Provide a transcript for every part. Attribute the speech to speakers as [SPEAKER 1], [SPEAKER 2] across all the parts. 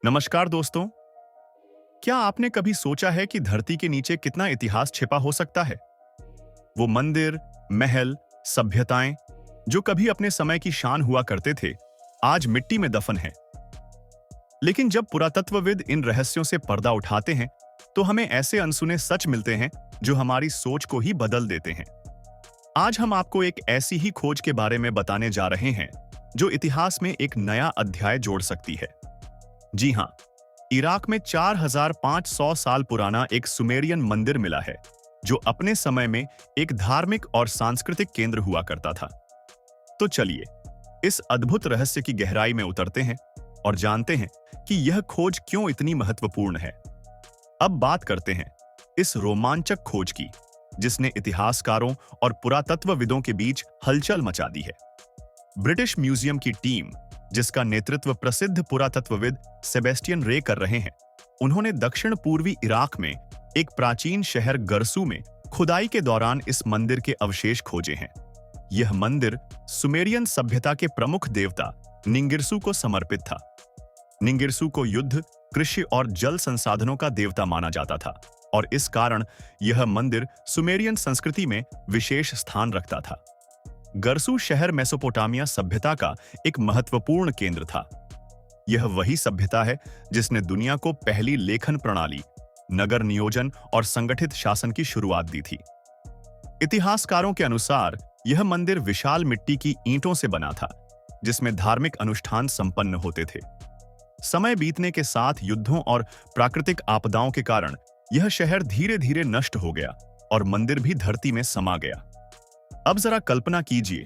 [SPEAKER 1] नमस्कार दोस्तों। क्या आपने कभी सोचा है कि धरती के नीचे कितना इतिहास छिपा हो सकता है? वो मंदिर, महल, सभ्यताएं जो कभी अपने समय की शान हुआ करते थे, आज मिट्टी में दफन हैं। लेकिन जब पुरातत्वविद इन रहस्यों से पर्दा उठाते हैं, तो हमें ऐसे अनसुने सच मिलते हैं जो हमारी सोच को ही बदल देते हैं। आज हम आपको एक ऐसी ही खोज के बारे में बताने जा रहे हैं, जो इतिहास में एक नया अध्याय जोड़ सकती है। जी हां, इराक में 4500 साल पुराना एक सुमेरियन मंदिर मिला है, जो अपने समय में एक धार्मिक और सांस्कृतिक केंद्र हुआ करता था। तो चलिए, इस अद्भुत रहस्य की गहराई में उतरते हैं और जानते हैं कि यह खोज क्यों इतनी महत्वपूर्ण है। अब बात करते हैं इस रोमांचक खोज की, जिसने इतिहासकारों और पुरातत्वविदों के बीच हलचल मचा दी है। ब्रिटिश म्यूजियम की टीम, जिसका नेतृत्व प्रसिद्ध पुरातत्वविद सेबेस्टियन रे कर रहे हैं, उन्होंने दक्षिण पूर्वी इराक में एक प्राचीन शहर गरसू में खुदाई के दौरान इस मंदिर के अवशेष खोजे हैं। यह मंदिर सुमेरियन सभ्यता के प्रमुख देवता निंगिरसु को समर्पित था। निंगिरसु को युद्ध, कृषि और जल संसाधनों का देवता माना जाता था, और इस कारण यह मंदिर सुमेरियन संस्कृति में विशेष स्थान रखता था। गरसू शहर मेसोपोटामिया सभ्यता का एक महत्वपूर्ण केंद्र था। यह वही सभ्यता है जिसने दुनिया को पहली लेखन प्रणाली, नगर नियोजन और संगठित शासन की शुरुआत दी थी। इतिहासकारों के अनुसार यह मंदिर विशाल मिट्टी की ईंटों से बना था, जिसमें धार्मिक अनुष्ठान संपन्न होते थे। समय बीतने के साथ युद्धों और प्राकृतिक आपदाओं के कारण यह शहर धीरे धीरे नष्ट हो गया और मंदिर भी धरती में समा गया। अब जरा कल्पना कीजिए,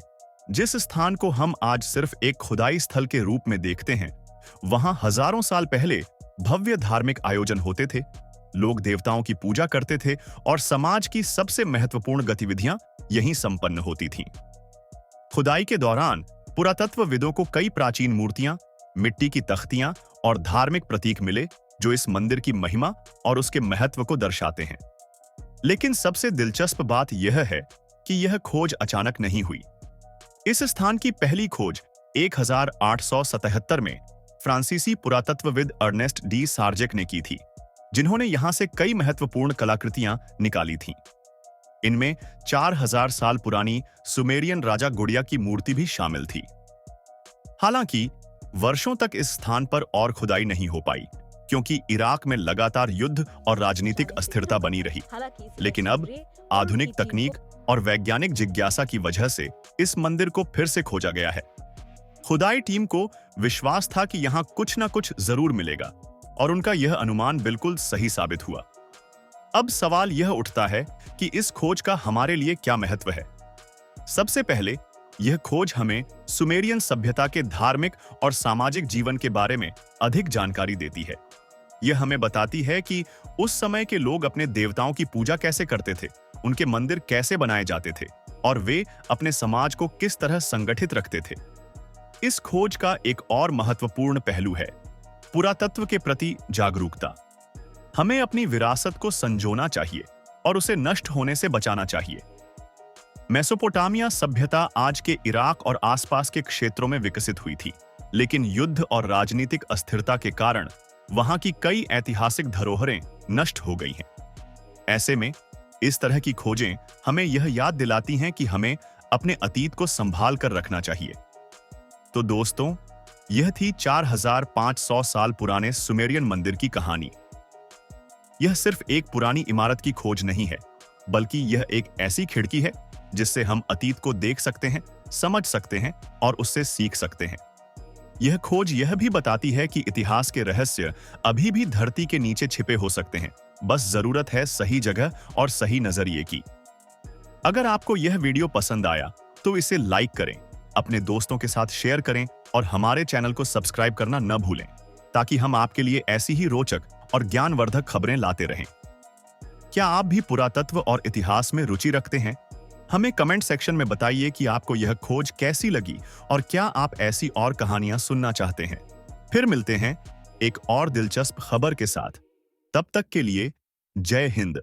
[SPEAKER 1] जिस स्थान को हम आज सिर्फ एक खुदाई स्थल के रूप में देखते हैं, वहां हजारों साल पहले भव्य धार्मिक आयोजन होते थे, लोग देवताओं की पूजा करते थे और समाज की सबसे महत्वपूर्ण गतिविधियां यहीं संपन्न होती थीं। खुदाई के दौरान पुरातत्वविदों को कई प्राचीन मूर्तियां, मिट्टी की तख्तियां और धार्मिक प्रतीक मिले, जो इस मंदिर की महिमा और उसके महत्व को दर्शाते हैं। लेकिन सबसे दिलचस्प बात यह है कि यह खोज अचानक नहीं हुई। इस स्थान की पहली खोज 1877 में फ्रांसीसी पुरातत्वविद अर्नेस्ट डी सार्जेक ने की थी, जिन्होंने यहां से कई महत्वपूर्ण कलाकृतियां निकाली थीं। इनमें 4000 साल पुरानी सुमेरियन राजा गुड़िया की मूर्ति भी शामिल थी। हालांकि वर्षों तक इस स्थान पर और खुदाई नहीं हो पाई, क्योंकि इराक में लगातार युद्ध और राजनीतिक अस्थिरता बनी रही। लेकिन अब आधुनिक तकनीक और वैज्ञानिक जिज्ञासा की वजह से इस मंदिर को फिर से खोजा गया है। खुदाई टीम को विश्वास था कि यहां कुछ न कुछ जरूर मिलेगा, और उनका यह अनुमान बिल्कुल सही साबित हुआ। अब सवाल यह उठता है कि इस खोज का हमारे लिए क्या महत्व है। सबसे पहले, यह खोज हमें सुमेरियन सभ्यता के धार्मिक और सामाजिक जीवन के बारे में अधिक जानकारी देती है। यह हमें बताती है कि उस समय के लोग अपने देवताओं की पूजा कैसे करते थे, उनके मंदिर कैसे बनाए जाते थे, और वे अपने समाज को किस तरह संगठित रखते थे। इस खोज का एक और महत्वपूर्ण पहलू है पुरातत्व के प्रति जागरूकता। हमें अपनी विरासत को संजोना चाहिए और उसे नष्ट होने से बचाना चाहिए। मेसोपोटामिया सभ्यता आज के इराक और आसपास के क्षेत्रों में विकसित हुई थी, लेकिन युद्ध और राजनीतिक अस्थिरता के कारण वहां की कई ऐतिहासिक धरोहरें नष्ट हो गई हैं। ऐसे में इस तरह की खोजें हमें यह याद दिलाती हैं कि हमें अपने अतीत को संभाल कर रखना चाहिए। तो दोस्तों, यह थी 4500 साल पुराने सुमेरियन मंदिर की कहानी। यह सिर्फ एक पुरानी इमारत की खोज नहीं है, बल्कि यह एक ऐसी खिड़की है जिससे हम अतीत को देख सकते हैं, समझ सकते हैं और उससे सीख सकते हैं। यह खोज यह भी बताती है कि इतिहास के रहस्य अभी भी धरती के नीचे छिपे हो सकते हैं, बस जरूरत है सही जगह और सही नजरिए की। अगर आपको यह वीडियो पसंद आया तो इसे लाइक करें, अपने दोस्तों के साथ शेयर करें और हमारे चैनल को सब्सक्राइब करना न भूलें, ताकि हम आपके लिए ऐसी ही रोचक और ज्ञानवर्धक खबरें लाते रहें। क्या आप भी पुरातत्व और इतिहास में रुचि रखते हैं? हमें कमेंट सेक्शन में बताइए कि आपको यह खोज कैसी लगी और क्या आप ऐसी और कहानियां सुनना चाहते हैं। फिर मिलते हैं एक और दिलचस्प खबर के साथ। तब तक के लिए जय हिंद।